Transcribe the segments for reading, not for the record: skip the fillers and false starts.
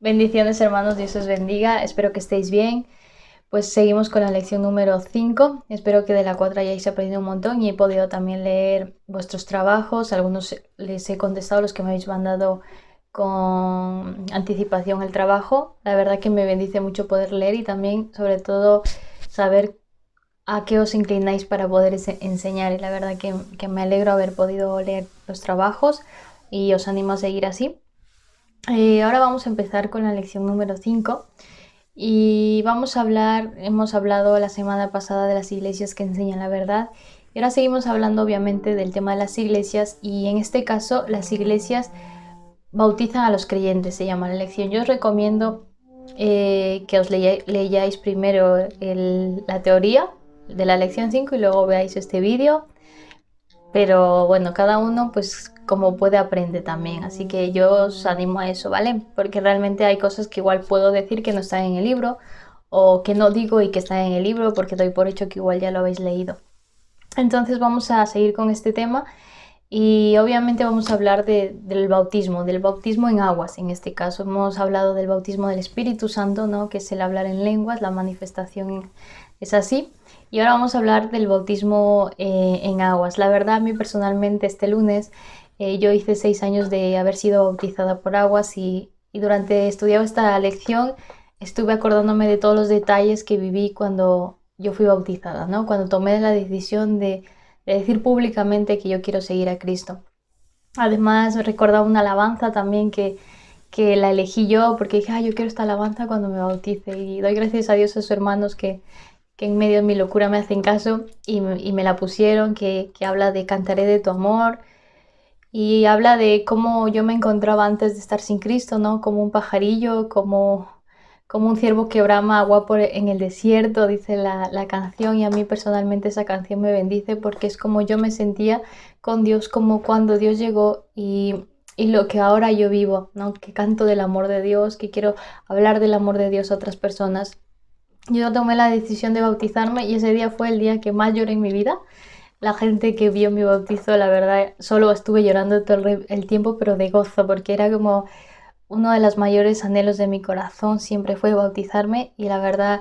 Bendiciones hermanos, Dios os bendiga, espero que estéis bien. Pues seguimos con la lección número 5, espero que de la 4 hayáis aprendido un montón y he podido también leer vuestros trabajos, algunos les he contestado, los que me habéis mandado con anticipación el trabajo. La verdad que me bendice mucho poder leer y también sobre todo saber a qué os inclináis para poder enseñar, y la verdad que me alegro haber podido leer los trabajos y os animo a seguir así. Ahora vamos a empezar con la lección número 5 y hemos hablado la semana pasada de las iglesias que enseñan la verdad y ahora seguimos hablando obviamente del tema de las iglesias, y en este caso las iglesias bautizan a los creyentes, se llama la lección. Yo os recomiendo que os leáis primero la teoría de la lección 5 y luego veáis este vídeo, pero bueno, cada uno pues como puede aprende también, así que yo os animo a eso, ¿vale? Porque realmente hay cosas que igual puedo decir que no están en el libro o que no digo y que están en el libro porque doy por hecho que igual ya lo habéis leído. Entonces vamos a seguir con este tema y obviamente vamos a hablar del bautismo en aguas. En este caso hemos hablado del bautismo del Espíritu Santo, ¿no? Que es el hablar en lenguas, la manifestación es así. Y ahora vamos a hablar del bautismo en aguas. La verdad, a mí personalmente este lunes yo hice 6 años de haber sido bautizada por aguas y durante estudiando esta lección estuve acordándome de todos los detalles que viví cuando yo fui bautizada, ¿no? Cuando tomé la decisión de decir públicamente que yo quiero seguir a Cristo. Además, recordaba una alabanza también que la elegí yo porque dije, yo quiero esta alabanza cuando me bautice, y doy gracias a Dios a sus hermanos que en medio de mi locura me hacen caso y me la pusieron, que habla de cantaré de tu amor y habla de cómo yo me encontraba antes de estar sin Cristo, ¿no? Como un pajarillo, como un ciervo que brama agua en el desierto, dice la canción, y a mí personalmente esa canción me bendice porque es como yo me sentía con Dios, como cuando Dios llegó y lo que ahora yo vivo, ¿no? Que canto del amor de Dios, que quiero hablar del amor de Dios a otras personas. Yo tomé la decisión de bautizarme y ese día fue el día que más lloré en mi vida. La gente que vio mi bautizo, la verdad, solo estuve llorando todo el tiempo, pero de gozo, porque era como uno de los mayores anhelos de mi corazón, siempre fue bautizarme, y la verdad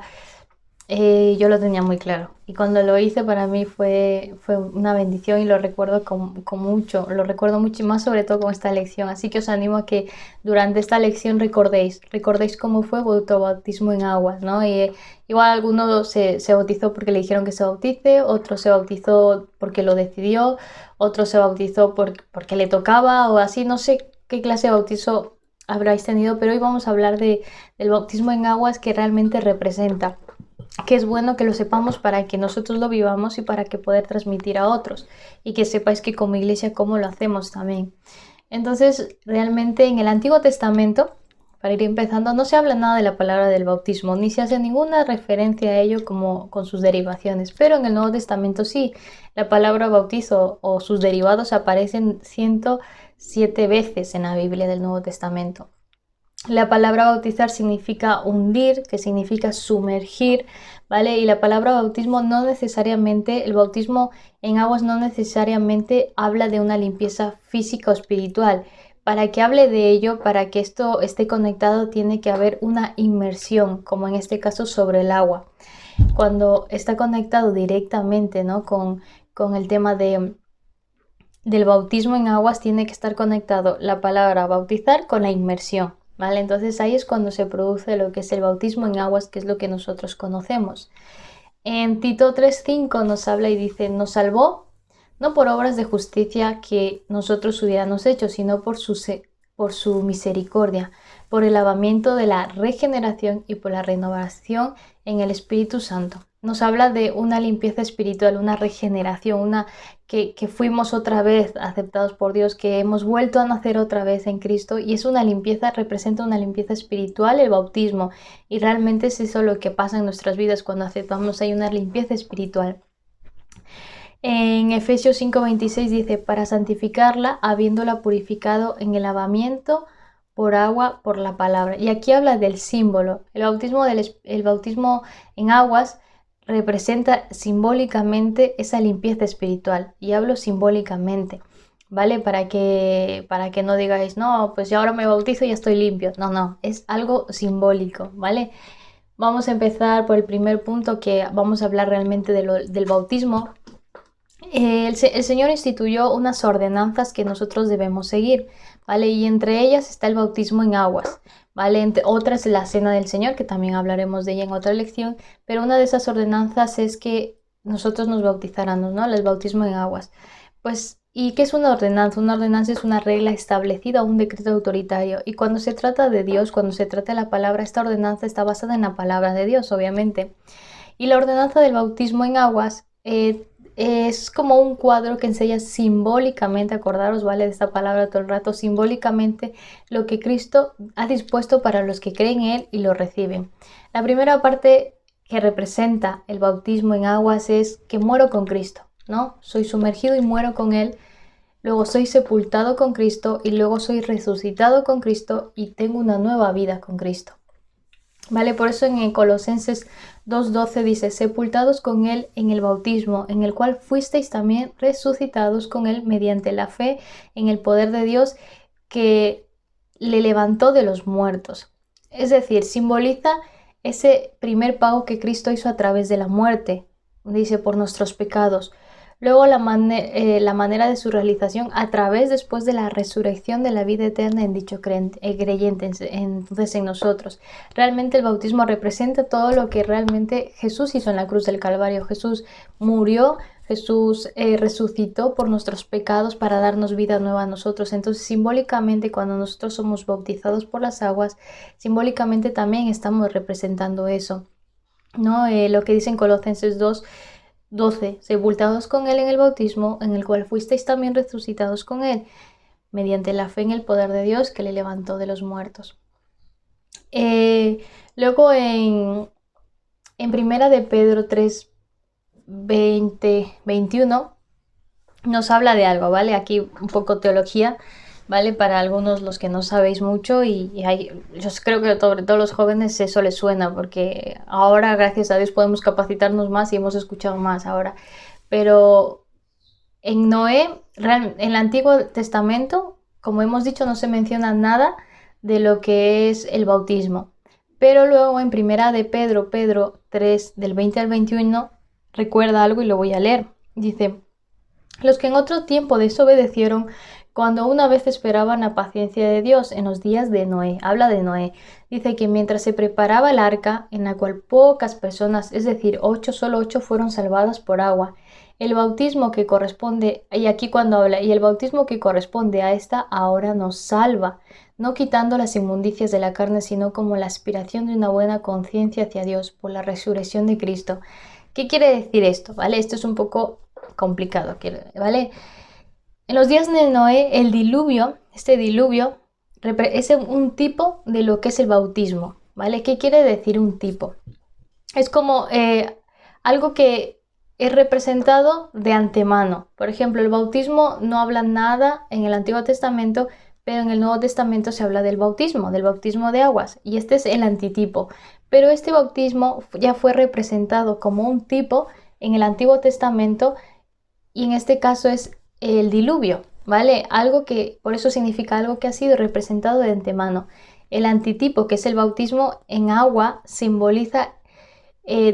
yo lo tenía muy claro. Y cuando lo hice para mí fue una bendición y lo recuerdo con mucho, lo recuerdo mucho y más sobre todo con esta lección. Así que os animo a que durante esta lección recordéis cómo fue vuestro bautismo en aguas, ¿no? Y, igual alguno se bautizó porque le dijeron que se bautice, otro se bautizó porque lo decidió, otro se bautizó porque le tocaba o así, no sé qué clase de bautizo habráis tenido, pero hoy vamos a hablar del bautismo en aguas que realmente representa, que es bueno que lo sepamos para que nosotros lo vivamos y para que poder transmitir a otros, y que sepáis que como iglesia cómo lo hacemos también. Entonces, realmente en el Antiguo Testamento, para ir empezando, no se habla nada de la palabra del bautismo, ni se hace ninguna referencia a ello como con sus derivaciones, pero en el Nuevo Testamento sí, la palabra bautizo o sus derivados aparecen 107 veces en la Biblia del Nuevo Testamento. La palabra bautizar significa hundir, que significa sumergir, ¿vale? Y la palabra bautismo no necesariamente, el bautismo en aguas no necesariamente habla de una limpieza física o espiritual. Para que hable de ello, para que esto esté conectado, tiene que haber una inmersión, como en este caso sobre el agua. Cuando está conectado directamente, ¿no? con el tema del bautismo en aguas, tiene que estar conectado la palabra bautizar con la inmersión. ¿Vale? Entonces ahí es cuando se produce lo que es el bautismo en aguas, que es lo que nosotros conocemos. En Tito 3:5 nos habla y dice, nos salvó no por obras de justicia que nosotros hubiéramos hecho, sino por su misericordia, por el lavamiento de la regeneración y por la renovación en el Espíritu Santo. Nos habla de una limpieza espiritual, una regeneración, que fuimos otra vez aceptados por Dios, que hemos vuelto a nacer otra vez en Cristo, y es una limpieza, representa una limpieza espiritual el bautismo, y realmente es eso lo que pasa en nuestras vidas cuando aceptamos, hay una limpieza espiritual. En Efesios 5:26 dice, para santificarla, habiéndola purificado en el lavamiento por agua, por la palabra. Y aquí habla del símbolo. El bautismo en aguas representa simbólicamente esa limpieza espiritual. Y hablo simbólicamente, ¿vale? Para que no digáis, no, pues ya ahora me bautizo y ya estoy limpio. No, no, es algo simbólico, ¿vale? Vamos a empezar por el primer punto, que vamos a hablar realmente del bautismo. El Señor instituyó unas ordenanzas que nosotros debemos seguir, ¿vale? Y entre ellas está el bautismo en aguas, ¿vale? Entre otras, la cena del Señor, que también hablaremos de ella en otra lección, pero una de esas ordenanzas es que nosotros nos bautizáramos, ¿no? El bautismo en aguas. Pues, ¿y qué es una ordenanza? Una ordenanza es una regla establecida o un decreto autoritario. Y cuando se trata de Dios, cuando se trata de la palabra, esta ordenanza está basada en la palabra de Dios, obviamente. Y la ordenanza del bautismo en aguas es como un cuadro que enseña simbólicamente, acordaros, ¿vale? De esta palabra todo el rato, simbólicamente lo que Cristo ha dispuesto para los que creen en Él y lo reciben. La primera parte que representa el bautismo en aguas es que muero con Cristo, ¿no? Soy sumergido y muero con Él. Luego soy sepultado con Cristo y luego soy resucitado con Cristo y tengo una nueva vida con Cristo. ¿Vale? Por eso en Colosenses 2:12 dice, sepultados con Él en el bautismo, en el cual fuisteis también resucitados con Él mediante la fe en el poder de Dios que le levantó de los muertos. Es decir, simboliza ese primer pago que Cristo hizo a través de la muerte, dice, por nuestros pecados. Luego la manera de su realización a través después de la resurrección de la vida eterna en dicho creyente, entonces en nosotros. Realmente el bautismo representa todo lo que realmente Jesús hizo en la cruz del Calvario. Jesús murió, Jesús resucitó por nuestros pecados para darnos vida nueva a nosotros. Entonces simbólicamente cuando nosotros somos bautizados por las aguas, simbólicamente también estamos representando eso, ¿no? Lo que dice en Colosenses 2:12, sepultados con Él en el bautismo, en el cual fuisteis también resucitados con Él, mediante la fe en el poder de Dios que le levantó de los muertos. Luego en Primera de Pedro 3:20-21 nos habla de algo, ¿vale? Aquí un poco teología, ¿vale? Para algunos los que no sabéis mucho yo creo que sobre todo los jóvenes eso les suena porque ahora gracias a Dios podemos capacitarnos más y hemos escuchado más ahora. Pero en Noé, en el Antiguo Testamento, como hemos dicho, no se menciona nada de lo que es el bautismo. Pero luego en Primera de Pedro 3, del 20 al 21, recuerda algo y lo voy a leer. Dice, los que en otro tiempo desobedecieron, cuando una vez esperaban la paciencia de Dios en los días de Noé. Habla de Noé. Dice que mientras se preparaba el arca, en la cual pocas personas, es decir, solo 8 fueron salvadas por agua. El bautismo que corresponde, y aquí cuando habla, y el bautismo que corresponde a esta ahora nos salva, no quitando las inmundicias de la carne, sino como la aspiración de una buena conciencia hacia Dios por la resurrección de Cristo. ¿Qué quiere decir esto? ¿Vale? Esto es un poco complicado, ¿vale? En los días de Noé, el diluvio, este diluvio, es un tipo de lo que es el bautismo, ¿vale? ¿Qué quiere decir un tipo? Es como algo que es representado de antemano. Por ejemplo, el bautismo no habla nada en el Antiguo Testamento, pero en el Nuevo Testamento se habla del bautismo de aguas, y este es el antitipo. Pero este bautismo ya fue representado como un tipo en el Antiguo Testamento, y en este caso es el diluvio, ¿vale? Algo que, por eso significa algo que ha sido representado de antemano. El antitipo, que es el bautismo en agua, simboliza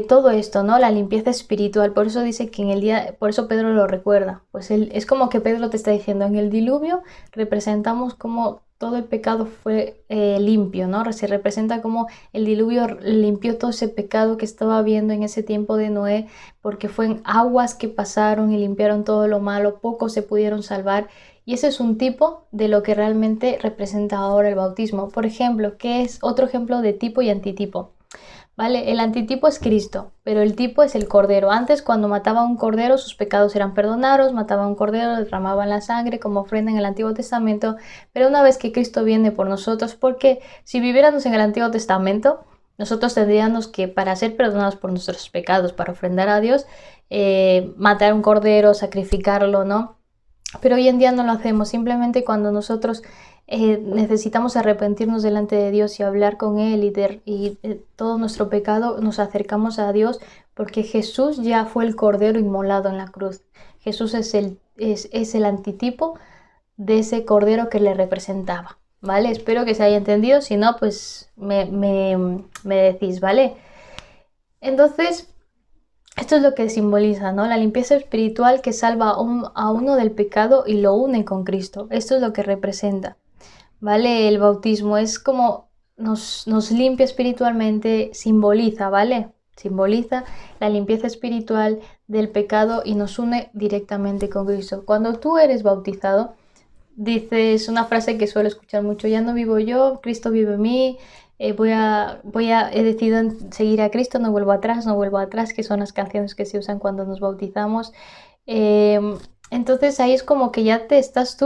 todo esto, ¿no? La limpieza espiritual. Por eso dice que en el día, por eso Pedro lo recuerda. Pues es como que Pedro te está diciendo, en el diluvio representamos como todo el pecado fue limpio, ¿no? Se representa como el diluvio limpió todo ese pecado que estaba habiendo en ese tiempo de Noé, porque fue en aguas que pasaron y limpiaron todo lo malo, pocos se pudieron salvar. Y ese es un tipo de lo que realmente representa ahora el bautismo. Por ejemplo, ¿qué es otro ejemplo de tipo y antitipo? ¿Vale? El antitipo es Cristo, pero el tipo es el cordero. Antes, cuando mataba a un cordero, sus pecados eran perdonados, mataba a un cordero, derramaban la sangre como ofrenda en el Antiguo Testamento, pero una vez que Cristo viene por nosotros, porque si viviéramos en el Antiguo Testamento, nosotros tendríamos que, para ser perdonados por nuestros pecados, para ofrendar a Dios, matar un cordero, sacrificarlo, ¿no? Pero hoy en día no lo hacemos, simplemente cuando nosotros necesitamos arrepentirnos delante de Dios y hablar con Él y todo nuestro pecado, nos acercamos a Dios porque Jesús ya fue el cordero inmolado en la cruz. Jesús es el antitipo de ese cordero que le representaba, ¿vale? Espero que se haya entendido, si no, pues me decís, ¿vale? Entonces, esto es lo que simboliza, ¿no? La limpieza espiritual que salva a uno del pecado y lo une con Cristo. Esto es lo que representa, ¿vale? El bautismo es como nos limpia espiritualmente, simboliza, ¿vale? Simboliza la limpieza espiritual del pecado y nos une directamente con Cristo. Cuando tú eres bautizado, dices una frase que suelo escuchar mucho: ya no vivo yo, Cristo vive en mí, he decidido seguir a Cristo, no vuelvo atrás, no vuelvo atrás, que son las canciones que se usan cuando nos bautizamos. Entonces ahí es como que ya te estás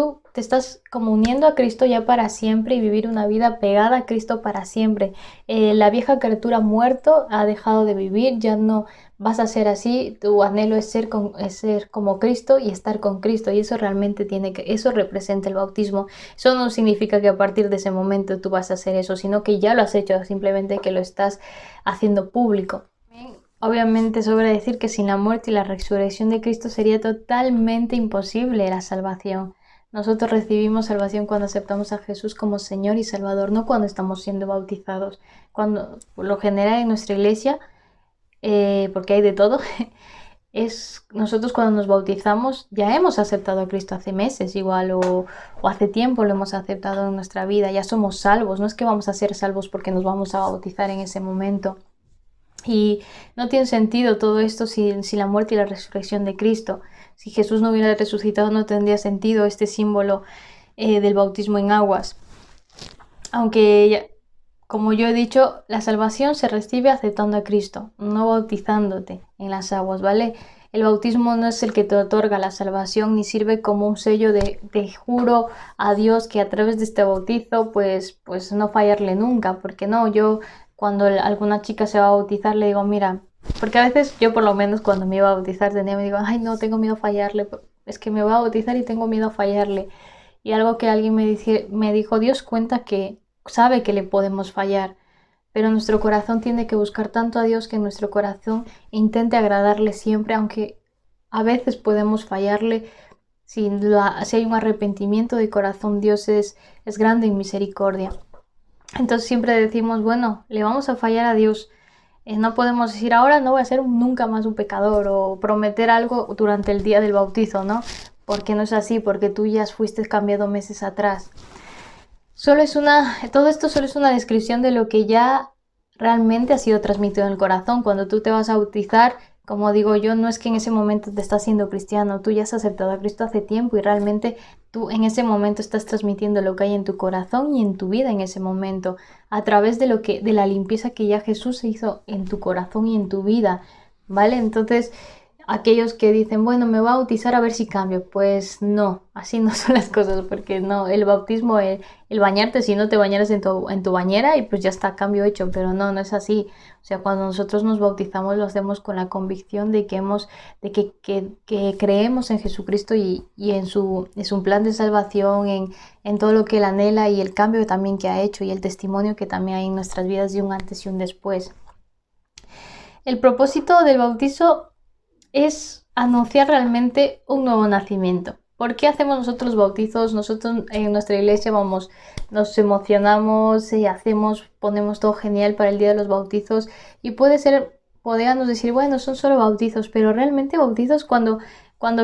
como uniendo a Cristo ya para siempre y vivir una vida pegada a Cristo para siempre. La vieja criatura muerto ha dejado de vivir, ya no vas a ser así, tu anhelo es ser como Cristo y estar con Cristo, y eso realmente eso representa el bautismo. Eso no significa que a partir de ese momento tú vas a hacer eso, sino que ya lo has hecho, simplemente que lo estás haciendo público. Obviamente sobra decir que sin la muerte y la resurrección de Cristo sería totalmente imposible la salvación. Nosotros recibimos salvación cuando aceptamos a Jesús como Señor y Salvador, no cuando estamos siendo bautizados. Cuando, por lo general en nuestra iglesia, porque hay de todo, nosotros cuando nos bautizamos ya hemos aceptado a Cristo hace meses igual o hace tiempo lo hemos aceptado en nuestra vida, ya somos salvos, no es que vamos a ser salvos porque nos vamos a bautizar en ese momento. Y no tiene sentido todo esto sin la muerte y la resurrección de Cristo. Si Jesús no hubiera resucitado, no tendría sentido este símbolo del bautismo en aguas. Aunque, como yo he dicho, la salvación se recibe aceptando a Cristo, no bautizándote en las aguas, ¿vale? El bautismo no es el que te otorga la salvación, ni sirve como un sello de juro a Dios que a través de este bautizo, pues no fallarle nunca, porque no, yo cuando alguna chica se va a bautizar le digo, mira, porque a veces yo por lo menos cuando me iba a bautizar me digo, ay no, tengo miedo a fallarle, es que me voy a bautizar y tengo miedo a fallarle. Y algo que alguien me dijo, Dios cuenta que sabe que le podemos fallar, pero nuestro corazón tiene que buscar tanto a Dios que nuestro corazón intente agradarle siempre, aunque a veces podemos fallarle. Si hay un arrepentimiento de corazón, Dios es grande en misericordia. Entonces siempre decimos, bueno, le vamos a fallar a Dios. No podemos decir, ahora no voy a ser nunca más un pecador, o prometer algo durante el día del bautizo, ¿no? Porque no es así, porque tú ya fuiste cambiado meses atrás. Todo esto solo es una descripción de lo que ya realmente ha sido transmitido en el corazón. Cuando tú te vas a bautizar, como digo yo, no es que en ese momento te estás siendo cristiano, tú ya has aceptado a Cristo hace tiempo y realmente tú en ese momento estás transmitiendo lo que hay en tu corazón y en tu vida en ese momento, a través de la limpieza que ya Jesús hizo en tu corazón y en tu vida, ¿vale? Entonces, aquellos que dicen, bueno, me voy a bautizar a ver si cambio, pues no, así no son las cosas, porque no, el bautismo, el bañarte, si no te bañaras en tu bañera y pues ya está, cambio hecho, pero no es así. O sea, cuando nosotros nos bautizamos lo hacemos con la convicción de que creemos en Jesucristo y en su plan de salvación, en todo lo que Él anhela y el cambio también que ha hecho y el testimonio que también hay en nuestras vidas de un antes y un después. El propósito del bautizo es anunciar realmente un nuevo nacimiento. ¿Por qué hacemos nosotros los bautizos? Nosotros en nuestra iglesia nos emocionamos, ponemos todo genial para el día de los bautizos y podríamos decir, bueno, son solo bautizos, pero realmente bautizos cuando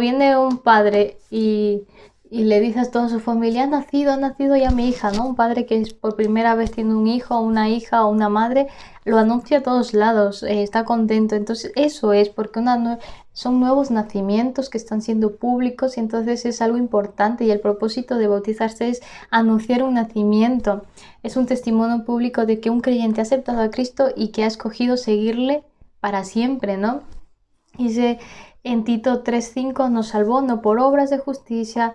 viene un padre y le dice a toda su familia, ha nacido ya mi hija, ¿no? Un padre que por primera vez tiene un hijo, una hija o una madre, lo anuncia a todos lados, está contento. Entonces eso es porque son nuevos nacimientos que están siendo públicos y entonces es algo importante, y el propósito de bautizarse es anunciar un nacimiento. Es un testimonio público de que un creyente ha aceptado a Cristo y que ha escogido seguirle para siempre, ¿no? Dice en Tito 3:5, nos salvó no por obras de justicia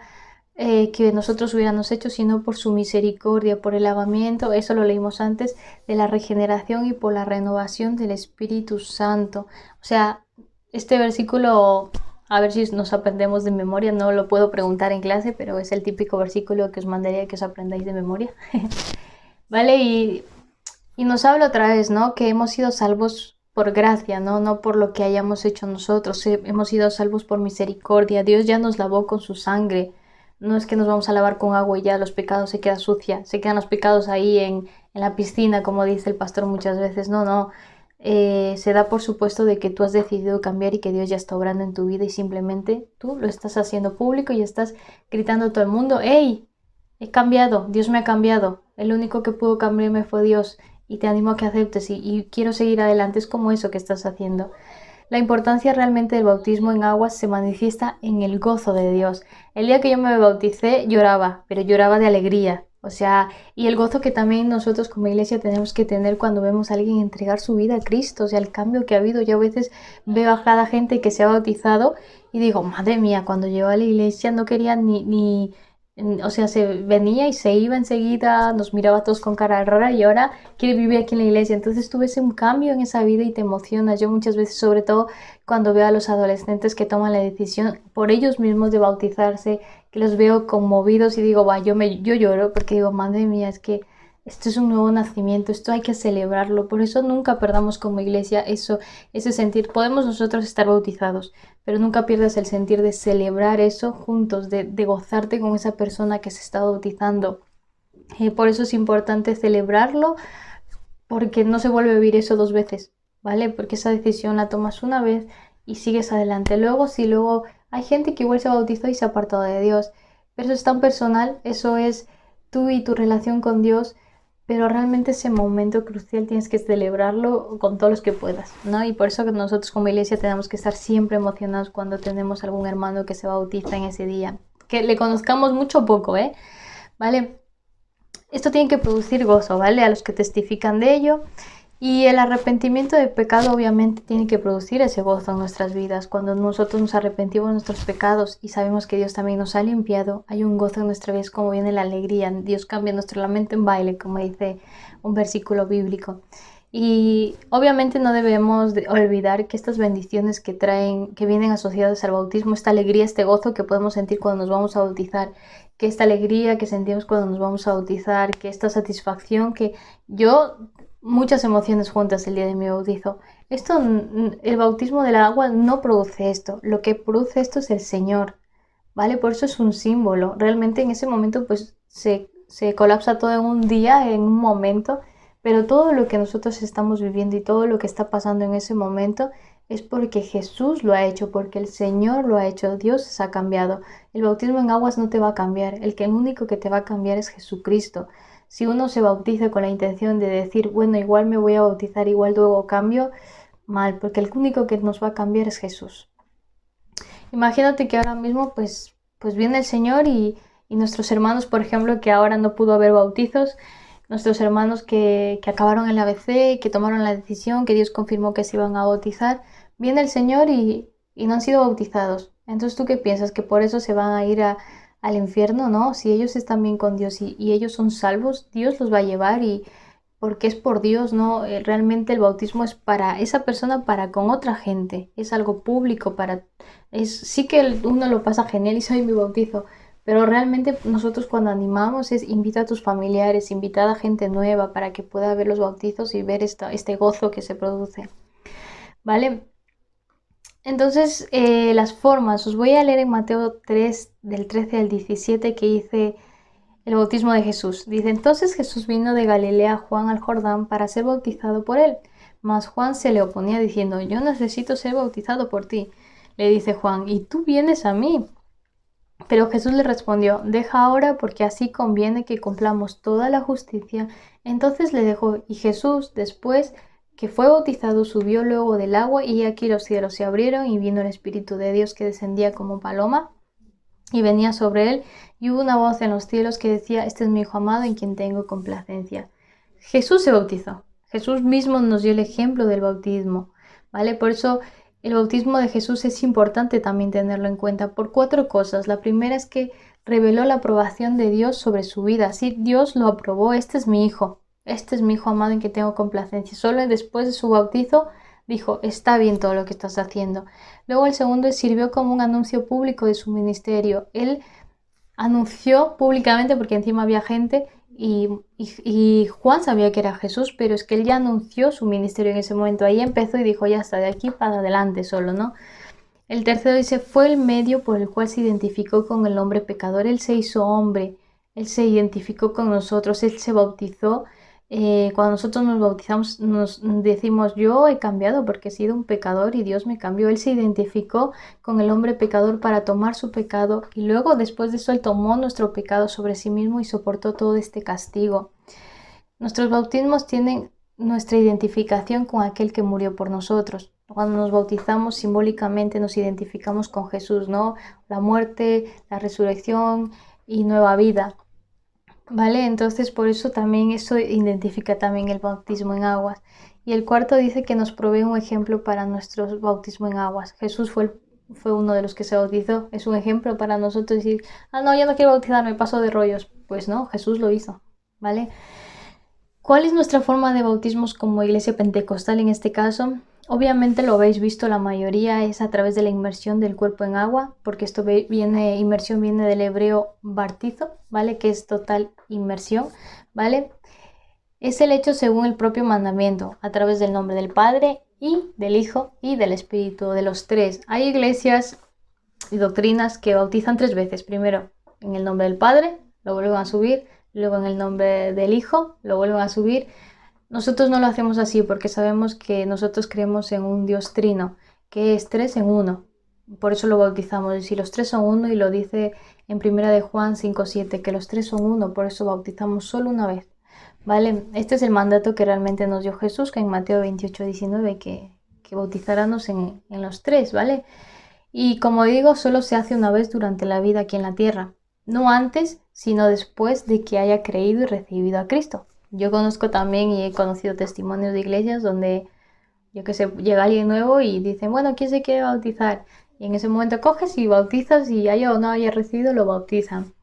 que nosotros hubiéramos hecho, sino por su misericordia, por el lavamiento, eso lo leímos antes, de la regeneración y por la renovación del Espíritu Santo. O sea, este versículo, a ver si nos aprendemos de memoria, no lo puedo preguntar en clase, pero es el típico versículo que os mandaría que os aprendáis de memoria. ¿Vale? Y nos habla otra vez, ¿no? Que hemos sido salvos por gracia, no por lo que hayamos hecho nosotros. Hemos sido salvos por misericordia. Dios ya nos lavó con su sangre. no es que nos vamos a lavar con agua y ya los pecados se quedan sucia, se quedan los pecados ahí en la piscina, como dice el pastor muchas veces. No, no. Se da por supuesto de que tú has decidido cambiar y que Dios ya está obrando en tu vida y simplemente tú lo estás haciendo público y estás gritando a todo el mundo: ¡Hey! He cambiado, Dios me ha cambiado, el único que pudo cambiarme fue Dios y te animo a que aceptes y quiero seguir adelante. Es como eso que estás haciendo. La importancia realmente del bautismo en aguas se manifiesta en el gozo de Dios. El día que yo me bauticé lloraba, pero lloraba de alegría. O sea, y el gozo que también nosotros como iglesia tenemos que tener cuando vemos a alguien entregar su vida a Cristo. O sea, el cambio que ha habido. Yo a veces veo a cada gente que se ha bautizado y digo, madre mía, cuando llegó a la iglesia no quería o sea, se venía y se iba enseguida, nos miraba todos con cara rara y ahora quiere vivir aquí en la iglesia. Entonces tú ves un cambio en esa vida y te emocionas. Yo muchas veces, sobre todo cuando veo a los adolescentes que toman la decisión por ellos mismos de bautizarse, que los veo conmovidos y digo, va, yo lloro porque digo, madre mía, es que esto es un nuevo nacimiento, esto hay que celebrarlo. Por eso nunca perdamos como iglesia eso, ese sentir. Podemos nosotros estar bautizados, pero nunca pierdas el sentir de celebrar eso juntos, de gozarte con esa persona que se está bautizando. Por eso es importante celebrarlo, porque no se vuelve a vivir eso dos veces, ¿vale? Porque esa decisión la tomas una vez y sigues adelante. Luego, si luego hay gente que igual se bautizó y se ha apartado de Dios, pero eso es tan personal, eso es tú y tu relación con Dios, pero realmente ese momento crucial tienes que celebrarlo con todos los que puedas, ¿no? Y por eso que nosotros como iglesia tenemos que estar siempre emocionados cuando tenemos algún hermano que se bautiza en ese día. Que le conozcamos mucho o poco, ¿vale? Esto tiene que producir gozo, ¿vale? A los que testifican de ello. Y el arrepentimiento de pecado obviamente tiene que producir ese gozo en nuestras vidas. Cuando nosotros nos arrepentimos de nuestros pecados y sabemos que Dios también nos ha limpiado, hay un gozo en nuestra vida, es como viene la alegría. Dios cambia nuestro lamento en baile, como dice un versículo bíblico. Y obviamente no debemos olvidar que estas bendiciones que traen, que vienen asociadas al bautismo, esta alegría, este gozo que podemos sentir cuando nos vamos a bautizar, que esta alegría que sentimos cuando nos vamos a bautizar, que esta satisfacción que yo muchas emociones juntas el día de mi bautizo. Esto, el bautismo del agua no produce esto. Lo que produce esto es el Señor, ¿vale? Por eso es un símbolo. Realmente en ese momento pues se colapsa todo en un día, en un momento, pero todo lo que nosotros estamos viviendo y todo lo que está pasando en ese momento es porque Jesús lo ha hecho, porque el Señor lo ha hecho, Dios se ha cambiado. El bautismo en aguas no te va a cambiar, el único que te va a cambiar es Jesucristo. Si uno se bautiza con la intención de decir, bueno, igual me voy a bautizar, igual luego cambio, mal, porque el único que nos va a cambiar es Jesús. Imagínate que ahora mismo pues viene el Señor y nuestros hermanos, por ejemplo, que ahora no pudo haber bautizos, nuestros hermanos que acabaron el ABC, que tomaron la decisión, que Dios confirmó que se iban a bautizar, viene el Señor y no han sido bautizados. Entonces, ¿tú qué piensas? ¿Que por eso se van a ir al infierno? No, si ellos están bien con Dios y ellos son salvos, Dios los va a llevar y porque es por Dios, ¿no? Realmente el bautismo es para esa persona, para con otra gente, es algo público, sí que uno lo pasa genial y soy mi bautizo, pero realmente nosotros cuando animamos es invita a tus familiares, invita a gente nueva para que pueda ver los bautizos y ver este gozo que se produce, ¿vale? Entonces, las formas, os voy a leer en Mateo 3, del 13 al 17, que dice el bautismo de Jesús. Dice, entonces Jesús vino de Galilea a Juan al Jordán para ser bautizado por él. Mas Juan se le oponía diciendo, yo necesito ser bautizado por ti. Le dice Juan, ¿y tú vienes a mí? Pero Jesús le respondió, deja ahora porque así conviene que cumplamos toda la justicia. Entonces le dejó y Jesús, después que fue bautizado, subió luego del agua y aquí los cielos se abrieron y vino el Espíritu de Dios que descendía como paloma y venía sobre él y hubo una voz en los cielos que decía, este es mi Hijo amado en quien tengo complacencia. Jesús se bautizó. Jesús mismo nos dio el ejemplo del bautismo, ¿vale? Por eso el bautismo de Jesús es importante también tenerlo en cuenta por 4 cosas. La primera es que reveló la aprobación de Dios sobre su vida. Así Dios lo aprobó, este es mi Hijo amado en que tengo complacencia. Solo después de su bautizo dijo, está bien todo lo que estás haciendo. Luego el segundo sirvió como un anuncio público de su ministerio. Él anunció públicamente, porque encima había gente, y Juan sabía que era Jesús, pero es que él ya anunció su ministerio en ese momento. Ahí empezó y dijo, ya está, de aquí para adelante solo, ¿no? El tercero dice, fue el medio por el cual se identificó con el hombre pecador. Él se hizo hombre, Él se identificó con nosotros, Él se bautizó. Cuando nosotros nos bautizamos, nos decimos, yo he cambiado porque he sido un pecador y Dios me cambió. Él se identificó con el hombre pecador para tomar su pecado y luego después de eso Él tomó nuestro pecado sobre sí mismo y soportó todo este castigo. Nuestros bautismos tienen nuestra identificación con aquel que murió por nosotros. Cuando nos bautizamos simbólicamente nos identificamos con Jesús, ¿no? La muerte, la resurrección y nueva vida. ¿Vale? Entonces por eso también eso identifica también el bautismo en aguas. Y el cuarto dice que nos provee un ejemplo para nuestro bautismo en aguas. Jesús fue uno de los que se bautizó. Es un ejemplo para nosotros decir, no, yo no quiero bautizarme, paso de rollos. Pues no, Jesús lo hizo, ¿vale? ¿Cuál es nuestra forma de bautismos como iglesia pentecostal en este caso? Obviamente lo habéis visto, la mayoría es a través de la inmersión del cuerpo en agua, porque inmersión viene del hebreo bartizo, ¿vale? Que es total inmersión, ¿vale? Es el hecho según el propio mandamiento, a través del nombre del Padre y del Hijo y del Espíritu, de los tres. Hay iglesias y doctrinas que bautizan 3 veces. Primero en el nombre del Padre, lo vuelven a subir, luego en el nombre del Hijo, lo vuelven a subir. Nosotros no lo hacemos así porque sabemos que nosotros creemos en un Dios trino, que es 3 en 1. Por eso lo bautizamos. Y si los 3 son 1, y lo dice en 1 de Juan 5:7, que los 3 son 1, por eso bautizamos solo una vez. ¿Vale? Este es el mandato que realmente nos dio Jesús, que en Mateo 28:19, que bautizáramos en los 3, ¿vale? Y como digo, solo se hace una vez durante la vida aquí en la tierra, no antes, sino después de que haya creído y recibido a Cristo. Yo conozco también y he conocido testimonios de iglesias donde, yo que sé, llega alguien nuevo y dicen, bueno, ¿quién se quiere bautizar? Y en ese momento coges y bautizas y haya o no haya recibido, lo bautizan.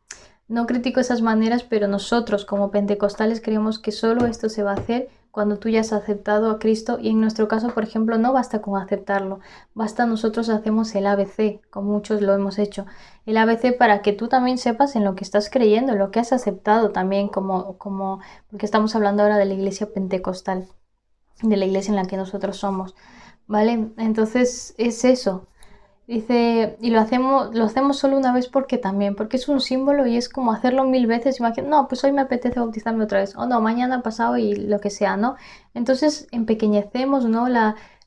No critico esas maneras, pero nosotros como pentecostales creemos que solo esto se va a hacer cuando tú ya has aceptado a Cristo, y en nuestro caso, por ejemplo, no basta con aceptarlo, basta nosotros hacemos el ABC, como muchos lo hemos hecho, el ABC para que tú también sepas en lo que estás creyendo, en lo que has aceptado también, porque estamos hablando ahora de la iglesia pentecostal, de la iglesia en la que nosotros somos, ¿vale? Entonces es eso. Dice, y lo hacemos solo una vez porque es un símbolo y es como hacerlo 1000 veces. Imagina, no, pues hoy me apetece bautizarme otra vez, o no, mañana pasado y lo que sea, ¿no? Entonces empequeñecemos, ¿no?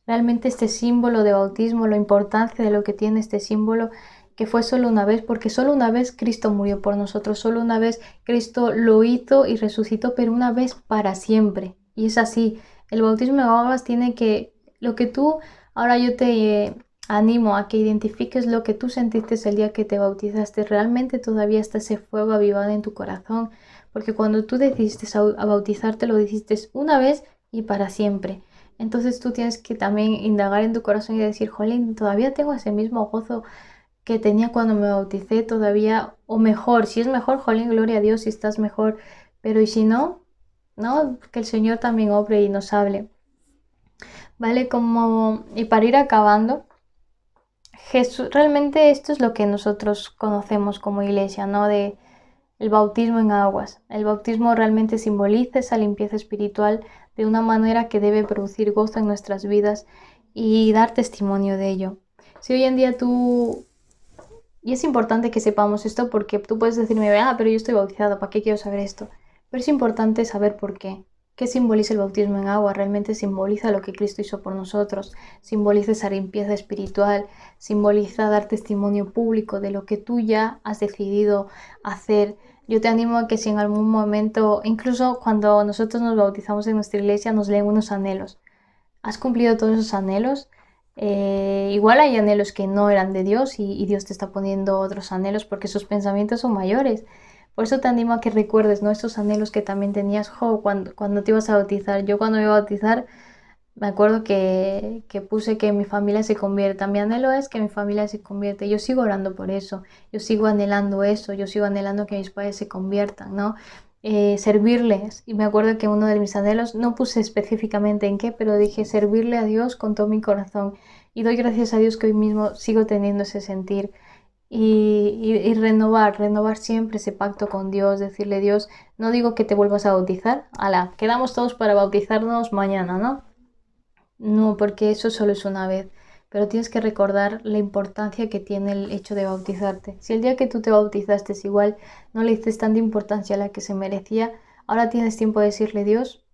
Realmente este símbolo de bautismo, la importancia de lo que tiene este símbolo, que fue solo una vez, porque solo una vez Cristo murió por nosotros, solo una vez Cristo lo hizo y resucitó, pero una vez para siempre. Y es así, el bautismo de aguas tiene que, lo que tú, ahora yo te animo a que identifiques lo que tú sentiste el día que te bautizaste. Realmente todavía está ese fuego avivado en tu corazón, porque cuando tú decidiste a bautizarte, lo hiciste una vez y para siempre. Entonces tú tienes que también indagar en tu corazón y decir, jolín, todavía tengo ese mismo gozo que tenía cuando me bauticé, todavía, o mejor, si es mejor, jolín, gloria a Dios, si estás mejor, pero y si no, no, que el Señor también obre y nos hable. ¿Vale? Y para ir acabando, Jesús, realmente esto es lo que nosotros conocemos como iglesia, ¿no? De el bautismo en aguas. El bautismo realmente simboliza esa limpieza espiritual de una manera que debe producir gozo en nuestras vidas y dar testimonio de ello. Si hoy en día y es importante que sepamos esto porque tú puedes decirme, pero yo estoy bautizado, ¿para qué quiero saber esto? Pero es importante saber por qué. ¿Qué simboliza el bautismo en agua? Realmente simboliza lo que Cristo hizo por nosotros, simboliza esa limpieza espiritual, simboliza dar testimonio público de lo que tú ya has decidido hacer. Yo te animo a que si en algún momento, incluso cuando nosotros nos bautizamos en nuestra iglesia, nos leen unos anhelos. ¿Has cumplido todos esos anhelos? Igual hay anhelos que no eran de Dios y Dios te está poniendo otros anhelos porque sus pensamientos son mayores. Por eso te animo a que recuerdes, ¿no? Esos anhelos que también tenías cuando te ibas a bautizar. Yo cuando me iba a bautizar me acuerdo que puse que mi familia se convierta. Mi anhelo es que mi familia se convierta. Yo sigo orando por eso. Yo sigo anhelando eso. Yo sigo anhelando que mis padres se conviertan, ¿no? Servirles. Y me acuerdo que uno de mis anhelos, no puse específicamente en qué, pero dije servirle a Dios con todo mi corazón. Y doy gracias a Dios que hoy mismo sigo teniendo ese sentir. Y renovar siempre ese pacto con Dios, decirle Dios, no digo que te vuelvas a bautizar, quedamos todos para bautizarnos mañana, ¿no? No, porque eso solo es una vez. pero tienes que recordar la importancia que tiene el hecho de bautizarte. Si el día que tú te bautizaste igual no le diste tanta importancia a la que se merecía, ahora tienes tiempo de decirle: Dios,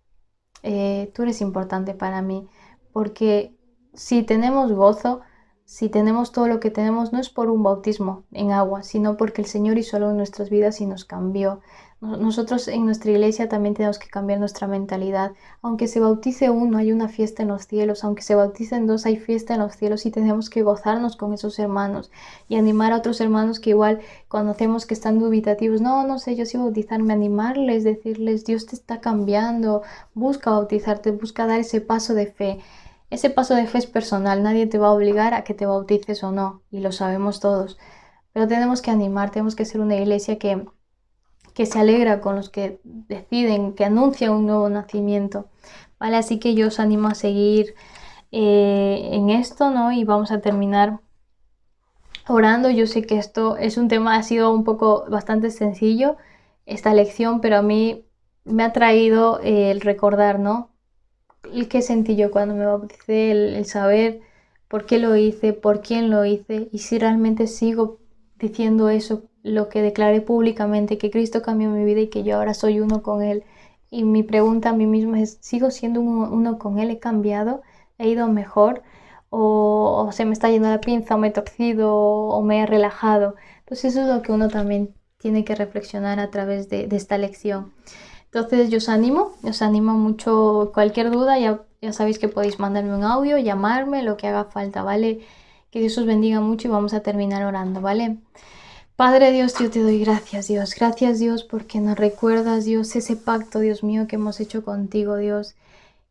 tú eres importante para mí, porque si tenemos gozo, si tenemos todo lo que tenemos, no es por un bautismo en agua, sino porque el Señor hizo algo en nuestras vidas y nos cambió. Nosotros en nuestra iglesia también tenemos que cambiar nuestra mentalidad. Aunque se bautice uno, hay una fiesta en los cielos. Aunque se bauticen dos, hay fiesta en los cielos, y tenemos que gozarnos con esos hermanos y animar a otros hermanos que igual conocemos que están dubitativos. No sé yo si bautizarme, animarles, decirles: Dios te está cambiando, busca bautizarte, busca dar ese paso de fe. Ese paso de fe es personal, nadie te va a obligar a que te bautices o no, y lo sabemos todos. Pero tenemos que animar, tenemos que ser una iglesia que se alegra con los que deciden, que anuncian un nuevo nacimiento, ¿vale? Así que yo os animo a seguir en esto, ¿no? Y vamos a terminar orando. Yo sé que esto es un tema, ha sido un poco bastante sencillo esta lección, pero a mí me ha traído el recordar, ¿no? El que sentí yo cuando me bauticé, el saber por qué lo hice, por quién lo hice, y si realmente sigo diciendo eso, lo que declaré públicamente, que Cristo cambió mi vida y que yo ahora soy uno con Él. Y mi pregunta a mí misma es: ¿sigo siendo uno con Él? ¿He cambiado? ¿He ido mejor? ¿O se me está yendo la pinza, o me he torcido, o me he relajado? Entonces eso es lo que uno también tiene que reflexionar a través de esta lección. Entonces yo os animo mucho. Cualquier duda, ya sabéis que podéis mandarme un audio, llamarme, lo que haga falta, ¿vale? Que Dios os bendiga mucho y vamos a terminar orando, ¿vale? Padre Dios, yo te doy gracias, Dios. Gracias, Dios, porque nos recuerdas, Dios, ese pacto, Dios mío, que hemos hecho contigo, Dios.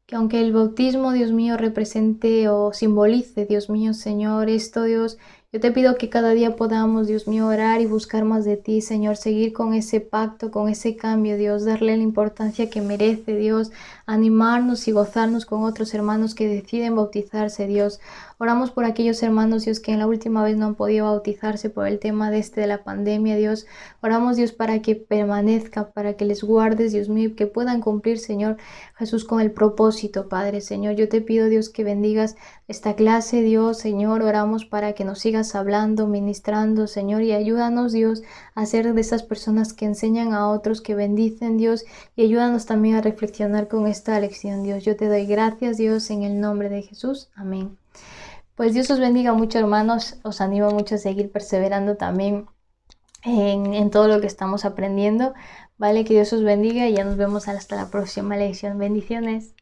Que aunque el bautismo, Dios mío, represente o simbolice, Dios mío, Señor, esto, Dios, yo te pido que cada día podamos, Dios mío, orar y buscar más de ti, Señor, seguir con ese pacto, con ese cambio, Dios, darle la importancia que merece, Dios, animarnos y gozarnos con otros hermanos que deciden bautizarse, Dios. Oramos por aquellos hermanos, Dios, que en la última vez no han podido bautizarse por el tema de la pandemia, Dios. Oramos, Dios, para que permanezca, para que les guardes, Dios mío, que puedan cumplir, Señor Jesús, con el propósito, Padre. Señor, yo te pido, Dios, que bendigas esta clase, Dios. Señor, oramos para que nos sigas hablando, ministrando, Señor, y ayúdanos, Dios, a ser de esas personas que enseñan a otros, que bendicen, Dios, y ayúdanos también a reflexionar con esta lección, Dios. Yo te doy gracias, Dios, en el nombre de Jesús. Amén. Pues Dios os bendiga mucho, hermanos. Os animo mucho a seguir perseverando también en todo lo que estamos aprendiendo, ¿vale? Que Dios os bendiga y ya nos vemos hasta la próxima lección. Bendiciones.